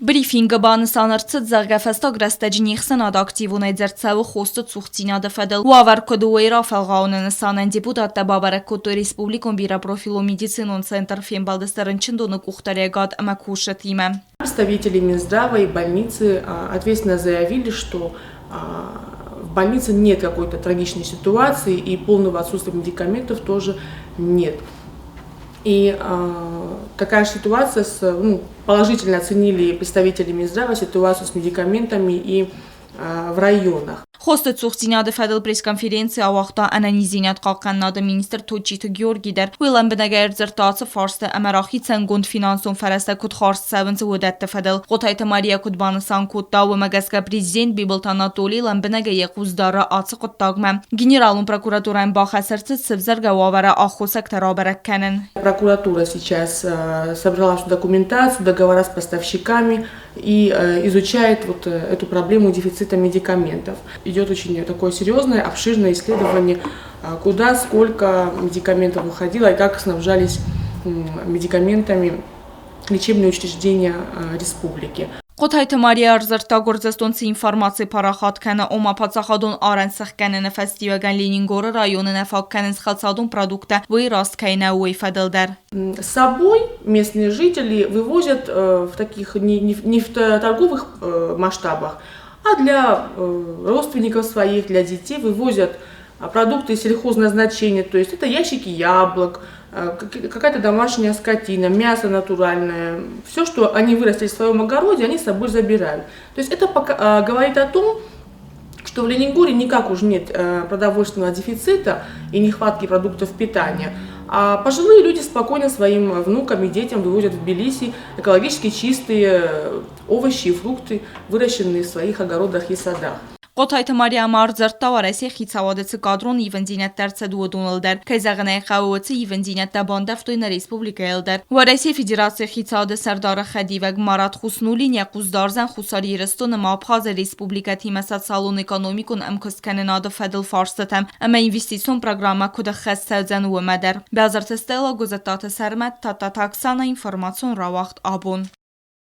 Բրիֆինգը բանսանարցը ձաղգաֆեստա գրաստաջնիխսն ադ ակտիվուն է ձերցավը խոստը ծուղցինադը ֆեդել ու ավարկոդու էյր աֆալղաունն սանեն դեպուտատ տաբաբարակոտը Республикон биропрофилу медицинон центр фембалдестеренчендоны кухтарегат амакуша тиме. Представители Минздрава и больницы ответственно заявили, что в больнице нет какой-то трагичной ситуации и полного отсутствия медикаментов тоже нет. И такая ситуация, положительно оценили представители Минздрава ситуацию с медикаментами и в районах. Խոստը ծուղցինադը ֆեդել պրեսկոնֆերենցիա ավաղտա անանիզինյատ կաղկաննադը մինիստր Թոչիթը Գյորգի դեր Ուիլան բնագայր ձրտացը ֆարստը ամարախի ցենգոնդ ֆինանսոն ֆարաստա կուտ խարս սավնցը ուդատը ֆեդել Ղոթայթը Մարիա կուտ բանսան կուտ տավը մագասկա պրեզիդենտ Բիբլտ Անատոլի լան բնագայ եղուզդարը ացը կուտ տագմը Գեներալուն прокуратурային բախասերցը սվզարգա ուավարա ախոսակ տարաբարակ կանեն. Прокуратура сейчас собрала всю документацию, договора с поставщиками и изучает вот эту проблему дефицита медикаментов. Идет очень такое серьезное, обширное исследование, куда, сколько медикаментов уходило и как снабжались медикаментами лечебные учреждения республики. Ղոթայթը Մարիա արզրտագործեստոնցի ինվարմացի պարախատ կանը օմապացախադուն արեն սխկանեն ֆեստիվագան Ленинգորը ռայոնն էֆակկանեն սխացադուն продукта выраст кайна уй фаделдер. С собой местные жители вывозят в таких не в торговых масштабах, а для родственников своих, для детей вывозят продукты сельхозназначения, то есть это ящики яблок, какая-то домашняя скотина, мясо натуральное, все, что они вырастили в своем огороде, они с собой забирают. То есть это говорит о том, что в Ленингоре никак уже нет продовольственного дефицита и нехватки продуктов питания, а пожилые люди спокойно своим внукам и детям вывозят в Тбилиси экологически чистые овощи и фрукты, выращенные в своих огородах и садах. Ղոթայթը Մարիա մարզրտա արեսի խիցավադեցը կադրոն իվնդինյատ դարձը դուոդունալդեր, կայզաղնայ խավոցը իվնդինյատ տաբանդավտույնը ռեսպուբլիկա ելդեր, ու արեսի ֆիդերացիա խիցավադը սարդարը խադիվագ մարատ խուսնուլին յակուզ դարզան խուսարի երստոնը մապխազը ռեսպուբլիկա թիմասատ սալոն էկոնոմիկուն ըմքսկանեն ադը ֆեդել ֆարստըտեմ, əmə investisiyon proqramı kuda xəssəvzən uəmədər. Bəzərtə Stella Gozatata Sərmət Tata Taksana informasyon ravaqt abun.